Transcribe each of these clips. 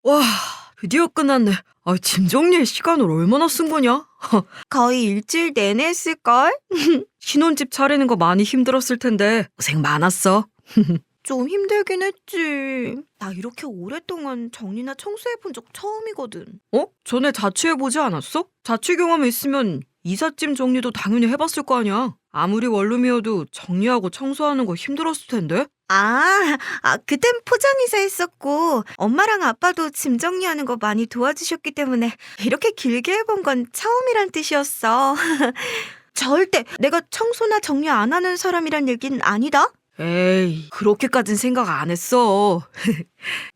와, 드디어 끝났네. 짐 정리에 시간을 얼마나 쓴 거냐? 거의 일주일 내내 했을걸? 신혼집 차리는 거 많이 힘들었을 텐데 고생 많았어. 좀 힘들긴 했지. 나 이렇게 오랫동안 정리나 청소해본 적 처음이거든. 전에 자취해보지 않았어? 자취 경험이 있으면 이삿짐 정리도 당연히 해봤을 거 아니야. 아무리 원룸이어도 정리하고 청소하는 거 힘들었을 텐데? 그땐 포장이사 했었고 엄마랑 아빠도 짐 정리하는 거 많이 도와주셨기 때문에 이렇게 길게 해본 건 처음이란 뜻이었어. 절대 내가 청소나 정리 안 하는 사람이란 얘긴 아니다. 에이, 그렇게까진 생각 안 했어.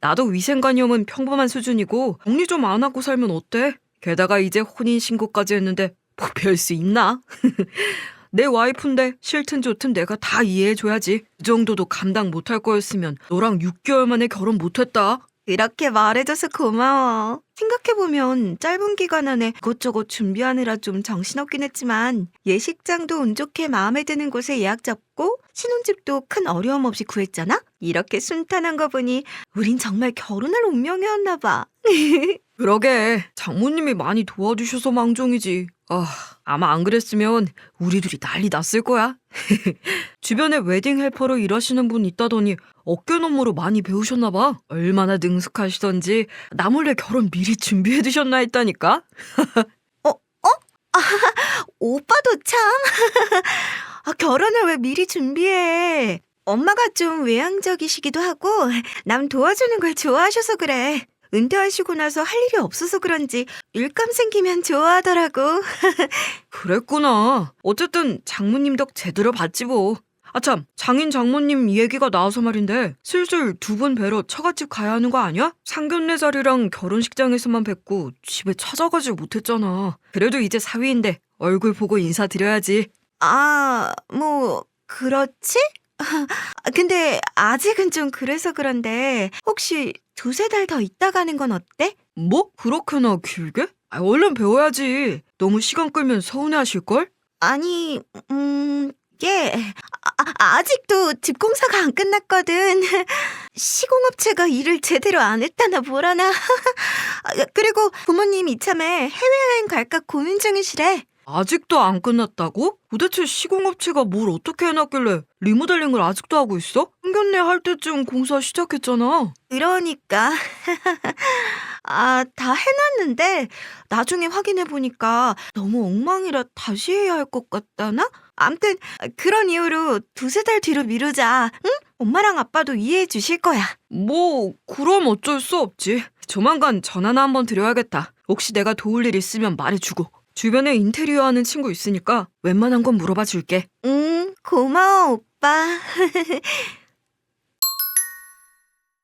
나도 위생관념은 평범한 수준이고 정리 좀 안 하고 살면 어때? 게다가 이제 혼인신고까지 했는데 뭐 별 수 있나? 내 와이프인데 싫든 좋든 내가 다 이해해줘야지. 그 정도도 감당 못할 거였으면 너랑 6개월 만에 결혼 못했다. 이렇게 말해줘서 고마워. 생각해보면 짧은 기간 안에 이것저것 준비하느라 좀 정신없긴 했지만 예식장도 운 좋게 마음에 드는 곳에 예약 잡고 신혼집도 큰 어려움 없이 구했잖아? 이렇게 순탄한 거 보니 우린 정말 결혼할 운명이었나 봐. 그러게 장모님이 많이 도와주셔서 망정이지. 아마 안 그랬으면 우리 둘이 난리 났을 거야. 주변에 웨딩 헬퍼로 일하시는 분 있다더니 어깨 너머로 많이 배우셨나 봐. 얼마나 능숙하시던지 나 몰래 결혼 미리 준비해 두셨나 했다니까. 오빠도 참. 결혼을 왜 미리 준비해. 엄마가 좀 외향적이시기도 하고 남 도와주는 걸 좋아하셔서 그래. 은퇴하시고 나서 할 일이 없어서 그런지 일감 생기면 좋아하더라고. 그랬구나. 어쨌든 장모님 덕 제대로 봤지 뭐. 아참, 장인 장모님 얘기가 나와서 말인데 슬슬 두 분 뵈러 처갓집 가야 하는 거 아니야? 상견례 자리랑 결혼식장에서만 뵙고 집에 찾아가지 못했잖아. 그래도 이제 사위인데 얼굴 보고 인사드려야지. 그렇지? 근데 아직은 좀 그래서 그런데 혹시 두세 달 더 있다 가는 건 어때? 뭐? 그렇게나 길게? 얼른 배워야지. 너무 시간 끌면 서운해하실걸? 아니, 아직도 집 공사가 안 끝났거든. 시공업체가 일을 제대로 안 했다나 뭐라나. 그리고 부모님 이참에 해외여행 갈까 고민 중이시래. 아직도 안 끝났다고? 도대체 시공업체가 뭘 어떻게 해놨길래 리모델링을 아직도 하고 있어? 상견례 할 때쯤 공사 시작했잖아. 그러니까. 다 해놨는데 나중에 확인해보니까 너무 엉망이라 다시 해야 할 것 같다나? 암튼 그런 이유로 두세 달 뒤로 미루자. 응? 엄마랑 아빠도 이해해 주실 거야. 뭐 그럼 어쩔 수 없지. 조만간 전화나 한번 드려야겠다. 혹시 내가 도울 일 있으면 말해주고. 주변에 인테리어 하는 친구 있으니까 웬만한 건 물어봐 줄게. 고마워 오빠.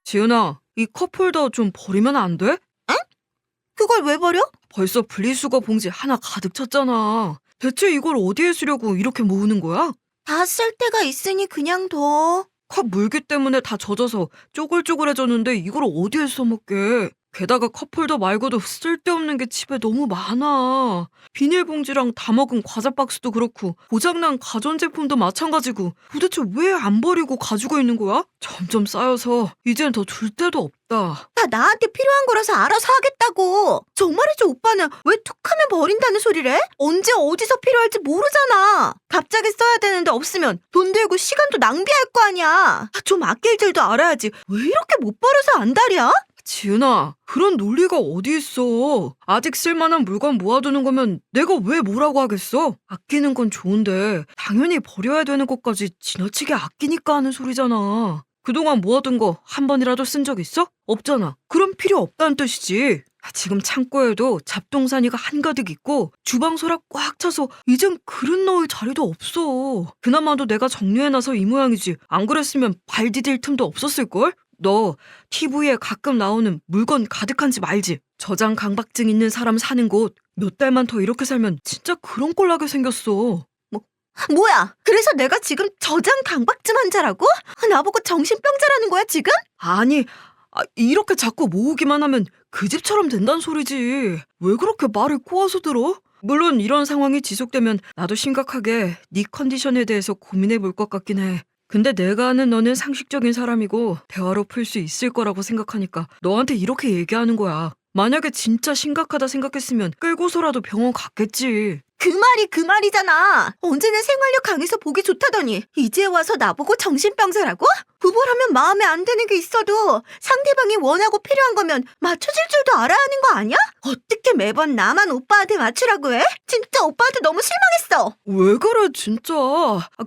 지은아, 이 컵홀더 좀 버리면 안 돼? 그걸 왜 버려? 벌써 분리수거 봉지 하나 가득 찼잖아. 대체 이걸 어디에 쓰려고 이렇게 모으는 거야? 다 쓸 데가 있으니 그냥 둬. 컵 물기 때문에 다 젖어서 쪼글쪼글해졌는데 이걸 어디에 써먹게. 게다가 컵홀더 말고도 쓸데없는 게 집에 너무 많아. 비닐봉지랑 다 먹은 과자 박스도 그렇고 고장난 가전제품도 마찬가지고 도대체 왜 안 버리고 가지고 있는 거야? 점점 쌓여서 이젠 더 둘 데도 없다. 다 나한테 필요한 거라서 알아서 하겠다고. 정말이지 오빠는 왜 툭하면 버린다는 소리래? 언제 어디서 필요할지 모르잖아. 갑자기 써야 되는데 없으면 돈 들고 시간도 낭비할 거 아니야. 좀 아낄 줄도 알아야지. 왜 이렇게 못 버려서 안달이야? 지은아, 그런 논리가 어디 있어. 아직 쓸만한 물건 모아두는 거면 내가 왜 뭐라고 하겠어? 아끼는 건 좋은데 당연히 버려야 되는 것까지 지나치게 아끼니까 하는 소리잖아. 그동안 모아둔 거 한 번이라도 쓴 적 있어? 없잖아. 그럼 필요 없다는 뜻이지. 지금 창고에도 잡동사니가 한가득 있고 주방 서랍 꽉 차서 이젠 그릇 넣을 자리도 없어. 그나마도 내가 정리해놔서 이 모양이지. 안 그랬으면 발 디딜 틈도 없었을걸? 너 TV에 가끔 나오는 물건 가득한 집 알지? 저장 강박증 있는 사람 사는 곳. 몇 달만 더 이렇게 살면 진짜 그런 꼴 나게 생겼어. 뭐야? 그래서 내가 지금 저장 강박증 환자라고? 나보고 정신병자라는 거야 지금? 아니, 이렇게 자꾸 모으기만 하면 그 집처럼 된다는 소리지. 왜 그렇게 말을 꼬아서 들어? 물론 이런 상황이 지속되면 나도 심각하게 네 컨디션에 대해서 고민해 볼 것 같긴 해. 근데 내가 아는 너는 상식적인 사람이고 대화로 풀 수 있을 거라고 생각하니까 너한테 이렇게 얘기하는 거야. 만약에 진짜 심각하다 생각했으면 끌고서라도 병원 갔겠지. 그 말이 그 말이잖아. 언제는 생활력 강해서 보기 좋다더니 이제 와서 나보고 정신병자라고? 부부라면 마음에 안 드는 게 있어도 상대방이 원하고 필요한 거면 맞춰줄 줄도 알아야 하는 거 아니야? 어떻게 매번 나만 오빠한테 맞추라고 해? 진짜 오빠한테 너무 실망했어. 왜 그래 진짜.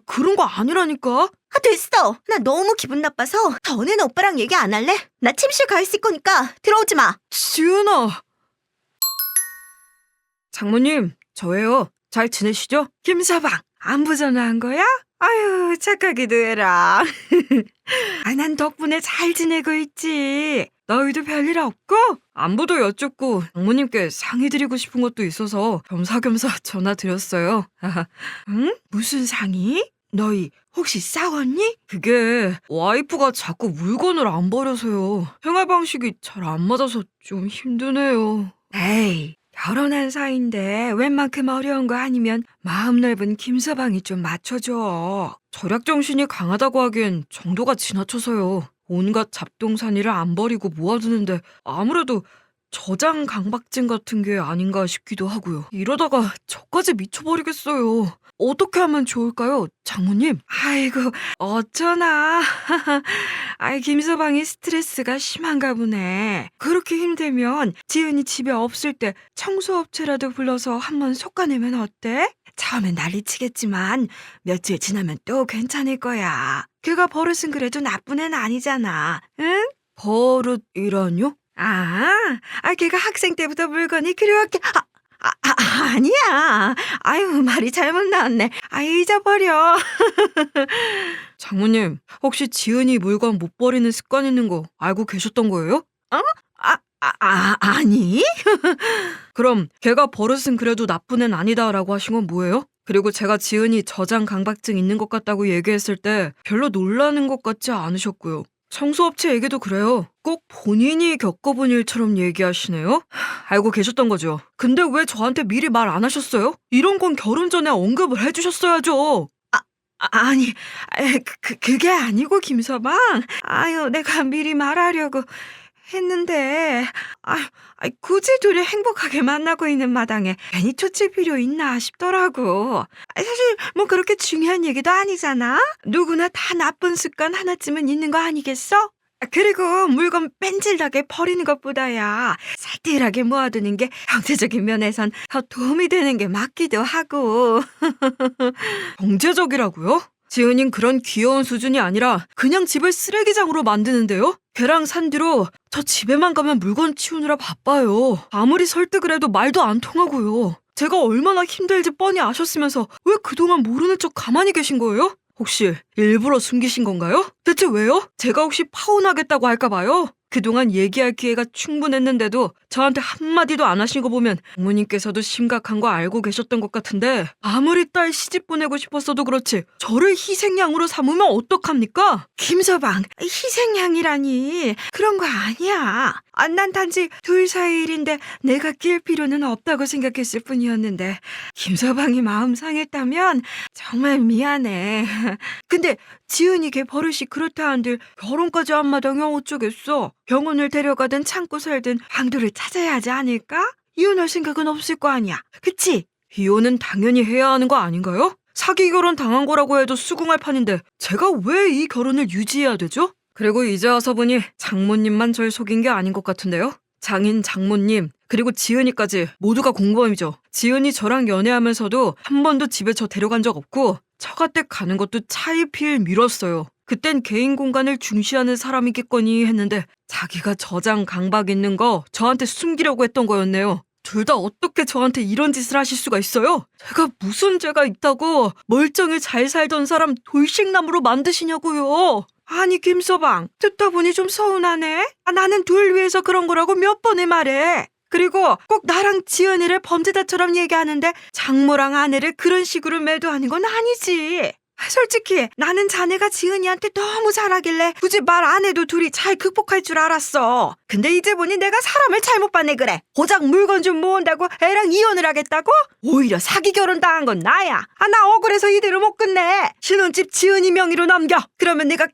그런 거 아니라니까. 됐어. 나 너무 기분 나빠서 더는 오빠랑 얘기 안 할래. 나 침실 가 있을 거니까 들어오지 마. 지은아. 장모님, 저예요. 잘 지내시죠? 김서방, 안부 전화한 거야? 아유, 착하기도 해라. 난 덕분에 잘 지내고 있지. 너희도 별일 없고? 안부도 여쭙고 장모님께 상의드리고 싶은 것도 있어서 겸사겸사 전화 드렸어요. 응? 무슨 상의? 너희 혹시 싸웠니? 그게 와이프가 자꾸 물건을 안 버려서요. 생활 방식이 잘 안 맞아서 좀 힘드네요. 에이, 결혼한 사이인데 웬만큼 어려운 거 아니면 마음 넓은 김서방이 좀 맞춰줘. 절약 정신이 강하다고 하기엔 정도가 지나쳐서요. 온갖 잡동사니를 안 버리고 모아두는데 아무래도 저장 강박증 같은 게 아닌가 싶기도 하고요. 이러다가 저까지 미쳐버리겠어요. 어떻게 하면 좋을까요, 장모님? 아이고, 어쩌나. 김서방이 스트레스가 심한가 보네. 그렇게 힘들면 지은이 집에 없을 때 청소업체라도 불러서 한번 솎아내면 어때? 처음엔 난리치겠지만 며칠 지나면 또 괜찮을 거야. 걔가 버릇은 그래도 나쁜 애는 아니잖아. 응? 버릇이라뇨? 걔가 학생 때부터 물건이 그렇게 아니야. 아유, 말이 잘못 나왔네. 잊어버려. 장모님, 혹시 지은이 물건 못 버리는 습관 있는 거 알고 계셨던 거예요? 아니? 그럼 걔가 버릇은 그래도 나쁜 애는 아니다라고 하신 건 뭐예요? 그리고 제가 지은이 저장 강박증 있는 것 같다고 얘기했을 때 별로 놀라는 것 같지 않으셨고요. 청소업체 얘기도 그래요. 꼭 본인이 겪어본 일처럼 얘기하시네요? 알고 계셨던 거죠. 근데 왜 저한테 미리 말 안 하셨어요? 이런 건 결혼 전에 언급을 해주셨어야죠. 아니, 그게 아니고 김서방. 내가 미리 말하려고 했는데, 굳이 둘이 행복하게 만나고 있는 마당에 괜히 초칠 필요 있나 싶더라고. 사실 뭐 그렇게 중요한 얘기도 아니잖아. 누구나 다 나쁜 습관 하나쯤은 있는 거 아니겠어? 그리고 물건 뺀질나게 버리는 것보다야 살뜰하게 모아두는 게 경제적인 면에선 더 도움이 되는 게 맞기도 하고. 경제적이라고요? 지은인 그런 귀여운 수준이 아니라 그냥 집을 쓰레기장으로 만드는데요? 걔랑 산 뒤로 저 집에만 가면 물건 치우느라 바빠요. 아무리 설득을 해도 말도 안 통하고요. 제가 얼마나 힘들지 뻔히 아셨으면서 왜 그동안 모르는 척 가만히 계신 거예요? 혹시 일부러 숨기신 건가요? 대체 왜요? 제가 혹시 파혼하겠다고 할까 봐요? 그동안 얘기할 기회가 충분했는데도 저한테 한마디도 안 하신 거 보면 부모님께서도 심각한 거 알고 계셨던 것 같은데 아무리 딸 시집 보내고 싶었어도 그렇지 저를 희생양으로 삼으면 어떡합니까? 김서방, 희생양이라니 그런 거 아니야. 난 단지 둘 사이 일인데 내가 낄 필요는 없다고 생각했을 뿐이었는데 김서방이 마음 상했다면 정말 미안해. 근데 지은이 걔 버릇이 그렇다 한들 결혼까지 한 마당에 어쩌겠어. 병원을 데려가든 참고 살든 방도를 찾아야 하지 않을까? 이혼할 생각은 없을 거 아니야. 그치? 이혼은 당연히 해야 하는 거 아닌가요? 사기 결혼 당한 거라고 해도 수긍할 판인데 제가 왜 이 결혼을 유지해야 되죠? 그리고 이제 와서 보니 장모님만 절 속인 게 아닌 것 같은데요? 장인 장모님 그리고 지은이까지 모두가 공범이죠. 지은이 저랑 연애하면서도 한 번도 집에 저 데려간 적 없고 처가댁 가는 것도 차일피일 미뤘어요. 그땐 개인 공간을 중시하는 사람이겠거니 했는데 자기가 저장 강박 있는 거 저한테 숨기려고 했던 거였네요. 둘 다 어떻게 저한테 이런 짓을 하실 수가 있어요? 제가 무슨 죄가 있다고 멀쩡히 잘 살던 사람 돌싱남으로 만드시냐고요. 아니 김서방, 듣다 보니 좀 서운하네. 나는 둘 위해서 그런 거라고 몇 번을 말해. 그리고 꼭 나랑 지은이를 범죄자처럼 얘기하는데 장모랑 아내를 그런 식으로 매도하는 건 아니지. 솔직히 나는 자네가 지은이한테 너무 잘하길래 굳이 말 안 해도 둘이 잘 극복할 줄 알았어. 근데 이제 보니 내가 사람을 잘못 봤네 그래. 고작 물건 좀 모은다고 애랑 이혼을 하겠다고? 오히려 사기 결혼 당한 건 나야. 나 억울해서 이대로 못 끝내. 신혼집 지은이 명의로 넘겨. 그러면 내가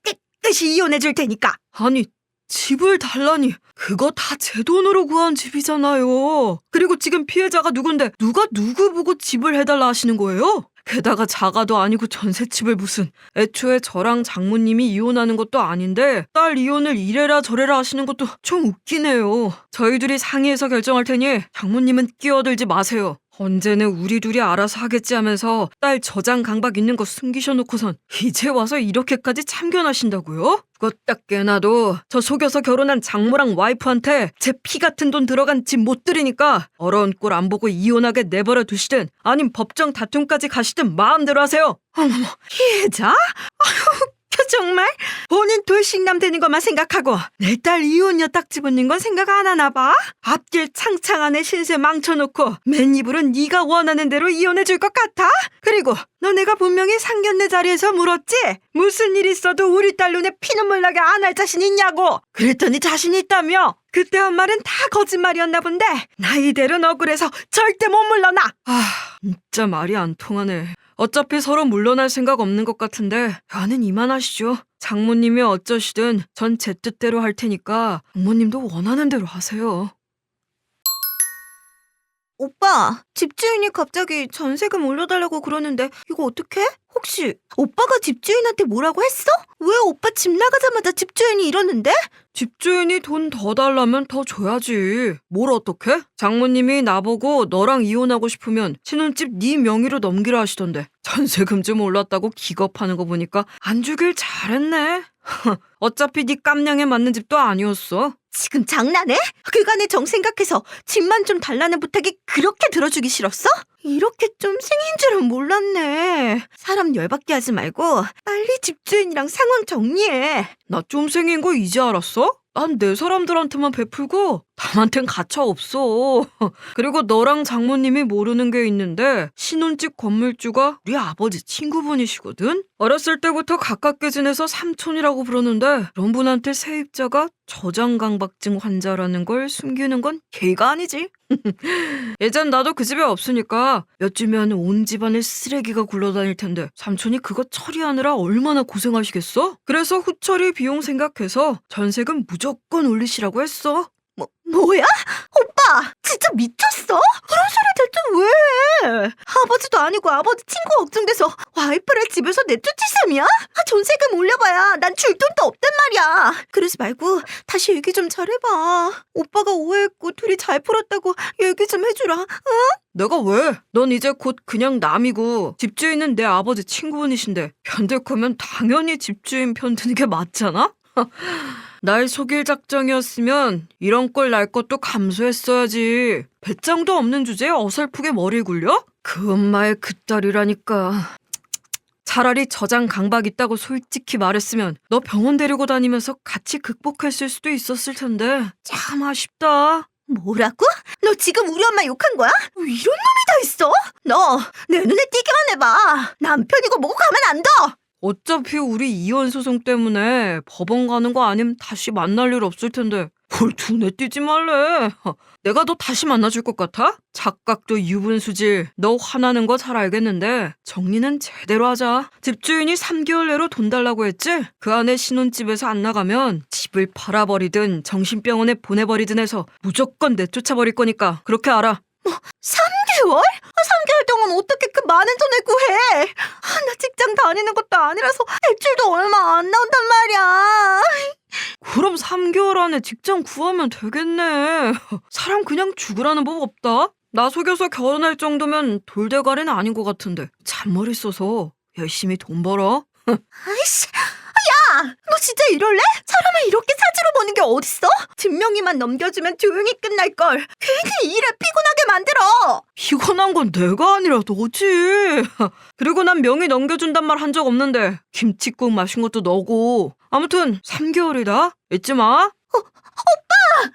깨끗이 이혼해 줄 테니까. 아니, 집을 달라니. 그거 다 제 돈으로 구한 집이잖아요. 그리고 지금 피해자가 누군데 누가 누구 보고 집을 해달라 하시는 거예요? 게다가 자가도 아니고 전셋집을 무슨. 애초에 저랑 장모님이 이혼하는 것도 아닌데 딸 이혼을 이래라 저래라 하시는 것도 좀 웃기네요. 저희 둘이 상의해서 결정할 테니 장모님은 끼어들지 마세요. 언제는 우리 둘이 알아서 하겠지 하면서 딸 저장 강박 있는 거 숨기셔놓고선 이제 와서 이렇게까지 참견하신다고요? 그거 딱 깨놔도 저 속여서 결혼한 장모랑 와이프한테 제 피 같은 돈 들어간 집 못 들이니까 더러운 꼴 안 보고 이혼하게 내버려 두시든 아님 법정 다툼까지 가시든 마음대로 하세요. 어머머, 피해자? 아휴, 정말? 본인 돌싱남 되는 것만 생각하고 내 딸 이혼 여딱 집어넣는 건 생각 안 하나 봐? 앞길 창창한 애 신세 망쳐놓고 맨입으로 네가 원하는 대로 이혼해 줄 것 같아? 그리고 너 내가 분명히 상견례 자리에서 물었지? 무슨 일 있어도 우리 딸 눈에 피눈물 나게 안 할 자신 있냐고. 그랬더니 자신 있다며. 그때 한 말은 다 거짓말이었나 본데 나 이대로는 억울해서 절대 못 물러나. 진짜 말이 안 통하네. 어차피 서로 물러날 생각 없는 것 같은데 화는 이만하시죠. 장모님이 어쩌시든 전 제 뜻대로 할 테니까 장모님도 원하는 대로 하세요. 오빠, 집주인이 갑자기 전세금 올려달라고 그러는데 이거 어떡해? 혹시 오빠가 집주인한테 뭐라고 했어? 왜 오빠 집 나가자마자 집주인이 이러는데? 집주인이 돈 더 달라면 더 줘야지. 뭘 어떡해? 장모님이 나보고 너랑 이혼하고 싶으면 신혼집 네 명의로 넘기라 하시던데 전세금 좀 올랐다고 기겁하는 거 보니까 안 주길 잘했네. 어차피 네 깜냥에 맞는 집도 아니었어. 지금 장난해? 그간의 정 생각해서 집만 좀 달라는 부탁이 그렇게 들어주기 싫었어? 이렇게 좀 생긴 줄은 몰랐네. 사람 열받게 하지 말고 빨리 집주인이랑 상황 정리해. 나 좀 생긴 거 이제 알았어? 난 내 사람들한테만 베풀고 남한텐 가차 없어. 그리고 너랑 장모님이 모르는 게 있는데 신혼집 건물주가 우리 아버지 친구분이시거든? 어렸을 때부터 가깝게 지내서 삼촌이라고 부르는데 그런 분한테 세입자가 저장강박증 환자라는 걸 숨기는 건 예의가 아니지. 예전 나도 그 집에 없으니까 몇 주면 온 집안에 쓰레기가 굴러다닐 텐데 삼촌이 그거 처리하느라 얼마나 고생하시겠어? 그래서 후처리 비용 생각해서 전세금 무조건 올리시라고 했어. 뭐야? 오빠 진짜 미쳤어? 그런 소리 대체 왜 해? 아버지도 아니고 아버지 친구 걱정돼서 와이프를 집에서 내쫓을 셈이야? 전세금 올려봐야 난 줄 돈도 없단 말이야. 그러지 말고 다시 얘기 좀 잘해봐. 오빠가 오해했고 둘이 잘 풀었다고 얘기 좀 해주라. 응? 내가 왜? 넌 이제 곧 그냥 남이고 집주인은 내 아버지 친구분이신데 편들 거면 당연히 집주인 편 드는 게 맞잖아? 날 속일 작정이었으면 이런 꼴 날 것도 감수했어야지. 배짱도 없는 주제에 어설프게 머리 굴려? 그 엄마의 그 딸이라니까. 차라리 저장 강박 있다고 솔직히 말했으면 너 병원 데리고 다니면서 같이 극복했을 수도 있었을 텐데 참 아쉽다. 뭐라고? 너 지금 우리 엄마 욕한 거야? 이런 놈이 다 있어? 너 내 눈에 띄기만 해봐. 남편이고 뭐고 가만 안 둬. 어차피 우리 이혼 소송 때문에 법원 가는 거 아님 다시 만날 일 없을 텐데 뭘 두뇌 띄지 말래. 내가 너 다시 만나줄 것 같아? 착각도 유분수질. 너 화나는 거 잘 알겠는데 정리는 제대로 하자. 집주인이 3개월 내로 돈 달라고 했지? 그 안에 신혼집에서 안 나가면 집을 팔아버리든 정신병원에 보내버리든 해서 무조건 내쫓아버릴 거니까 그렇게 알아. 3개월? 3개월 동안 어떻게 그 많은 돈을 구해? 나 직장 다니는 것도 아니라서 대출도 얼마 안 나온단 말이야. 그럼 3개월 안에 직장 구하면 되겠네. 사람 그냥 죽으라는 법 없다. 나 속여서 결혼할 정도면 돌대가리는 아닌 것 같은데 잔머리 써서 열심히 돈 벌어. 아이씨, 야, 너 진짜 이럴래? 사람을 이렇게 사주로 보는 게 어딨어? 뒷명의만 넘겨주면 조용히 끝날 걸. 괜히 일을 피곤하게 만들어. 피곤한 건 내가 아니라 너지. 그리고 난 명의 넘겨준단 말 한 적 없는데 김치국 마신 것도 너고. 아무튼 3개월이다. 잊지 마. 오빠!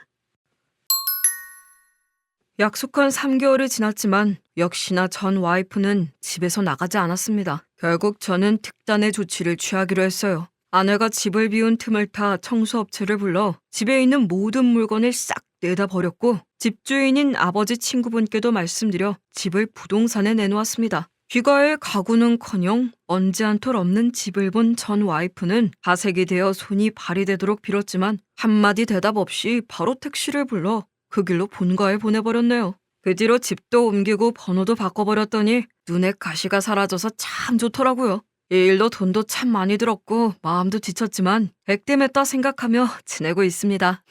약속한 3개월이 지났지만 역시나 전 와이프는 집에서 나가지 않았습니다. 결국 저는 특단의 조치를 취하기로 했어요. 아내가 집을 비운 틈을 타 청소업체를 불러 집에 있는 모든 물건을 싹 내다 버렸고 집주인인 아버지 친구분께도 말씀드려 집을 부동산에 내놓았습니다. 귀가에 가구는커녕 언제 한 톨 없는 집을 본 전 와이프는 하색이 되어 손이 발이 되도록 빌었지만 한마디 대답 없이 바로 택시를 불러 그 길로 본가에 보내버렸네요. 그 뒤로 집도 옮기고 번호도 바꿔버렸더니 눈에 가시가 사라져서 참 좋더라고요. 이 일로 돈도 참 많이 들었고 마음도 지쳤지만 액땜했다 생각하며 지내고 있습니다.